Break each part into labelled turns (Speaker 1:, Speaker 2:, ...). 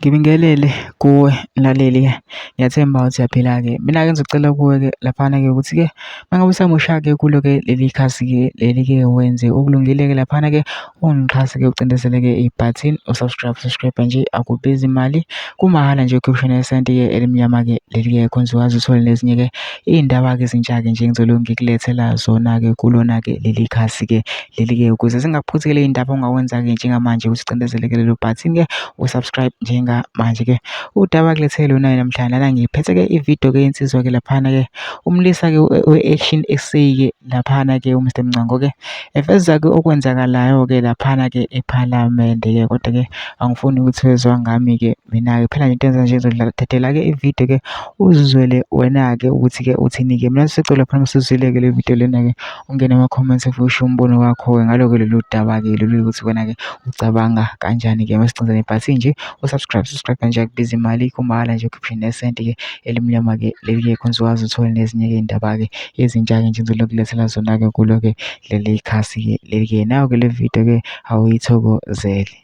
Speaker 1: Ngibingelele kuwe mlaleli-ke, ngiyathemba ukuthi uyaphila-ke. Mina-ke ngizocela kuwe-ke laphana-ke ukuthi-ke uma ngabe usamusha-ke kulo-ke leli khasi-ke leli-ke wenze okulungile-ke laphana-ke ungixhase-ke ucindezele-ke i-button subscribe nje, akubizi imali, kumahhala nje ukhipha nesenti-ke elimnyama-ke leli-ke khona ukwazi uthole nezinye-ke iy'ndaba-ke ezintsha-ke nje engizoloku ngikulethela zona-ke kulona-ke leli khasi-ke leli-ke ukuze zingakuphuthi-ke ley'ndaba ongawenza-ke njengamanje ukuthi ucindezeleke lelo button-ke u-subscribe njengamanje-ke. Udaba kulethele lona namhlanje lana ngiphethe-ke ividiyo-ke yensizwa-ke laphana-ke umlisa-ke we-Action SA-ke laphana-ke uMr Mngcango-ke eveza-ke okwenzakalayo-ke laphana-ke ephalamende-ke. Kodwa-ke angifuni ukuthi wezwa ngami-ke mina-ke phela into enza nje ngizothathela-ke ividiyo-ke uzizwele wena-ke ukuthi-ke uthini-ke. Mina sisicelo phela masizwile-ke le vidiyo lena-ke ungene ama-comments futhi usho umbono wakho-ke ngalo-ke lolu daba-ke lolu ukuthi wena-ke ucabanga kanjani-ke. Masicindze nebhathini nje subscribe nje, akubizi imali, kumahhala nje ukhiphe nesenti-ke elimnyama-ke leli-ke khona uzokwazi uthole nezinye-ke iy'ndaba-ke ezintsha-ke nje engizokulethela zona-ke kulo-ke leli khasi-ke leli-ke. Nayo-ke le vidiyo-ke awuyithokozele.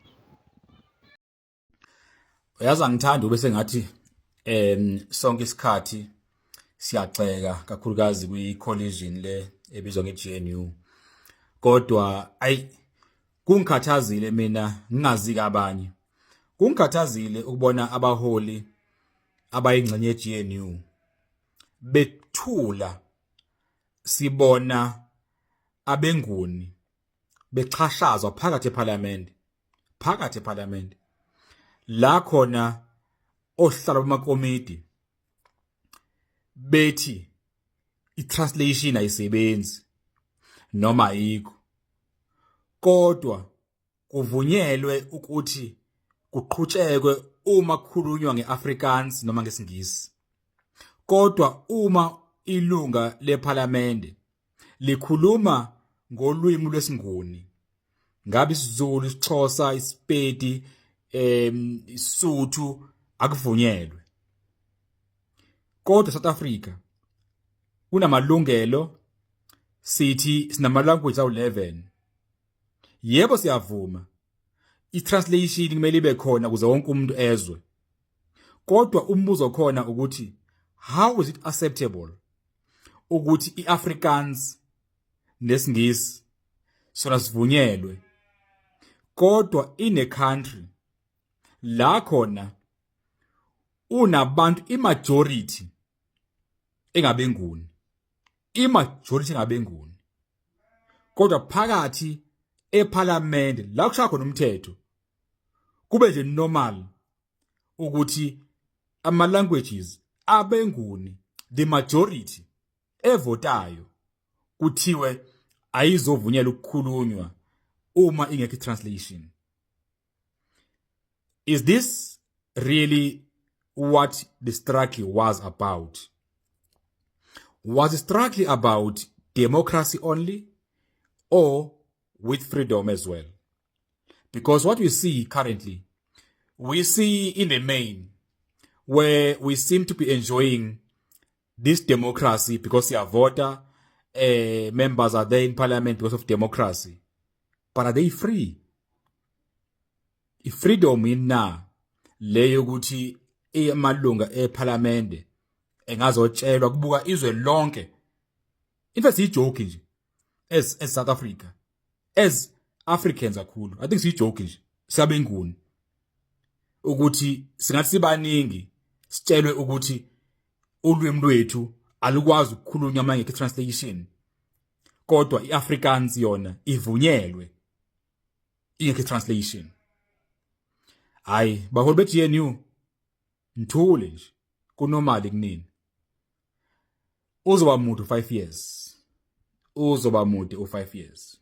Speaker 2: Uyazi angithandi ube sengathi sonke isikhathi siyagxeka kakhulukazi kwi-collision le ebizwa nge-GNU, kodwa kungikhathazile mina ngingazi kabanye, kungikhathazile ukubona abaholi abayingxenye ye-GNU bethula sibona abenguni bexhashazwa phakathi ephalamende la khona ohlala bamakomidi bethi i-translation ayisebenzi noma ayikho, kodwa kuvunyelwe ukuthi kuqhutshekwe uma kukhulunywa nge-Afrikaans noma ngesiNgisi. Kodwa uma ilunga lephalamende likhuluma ngolwimi lwesiNguni, ngabe isiZulu, isiXhosa, iSpedi, iSotho, akuvunyelwe. Kodwa South Africa kunamalungelo, sithi sinama-language awu-11. Yebo, siyavuma i-translation kumele ibe khona ukuze wonke umuntu ezwe, kodwa umbuzo khona ukuthi how is it acceptable ukuthi i-Afrikaans nesiNgisi sona sivunyelwe, kodwa in a country la khona unabantu i-majority engabenguni, kodwa phakathi ephalamende la kushaya khona umthetho kube nje normal ukuthi ama-languages abenguni, the majority evotayo, kuthiwe ayizovunyelwa ukukhulunywa uma ingekho i-translation. Is this really what the struggle was about? Was the struggle about democracy only or with freedom as well? Because what we see currently, we see in the main where we seem to be enjoying this democracy because you are voter, members are there in parliament because of democracy. But are they free? I-freedom ina leyo ukuthi amalunga ephalamende engazotshelwa kubuka izwe lonke. In fact, siyijoke nje as South Africa, as Africans kakhulu, I think siyijoke nje siyabenguni ukuthi singathi sibaningi sitshelwe ukuthi ulwimi lwethu alukwazi ukukhulunywa mangekho translation, kodwa i-Afrikaans yona ivunyelwe ingekho translation. Hayi, baholi be-GNU nthule nje, kunormali kunini. Uzoba mude u5 years.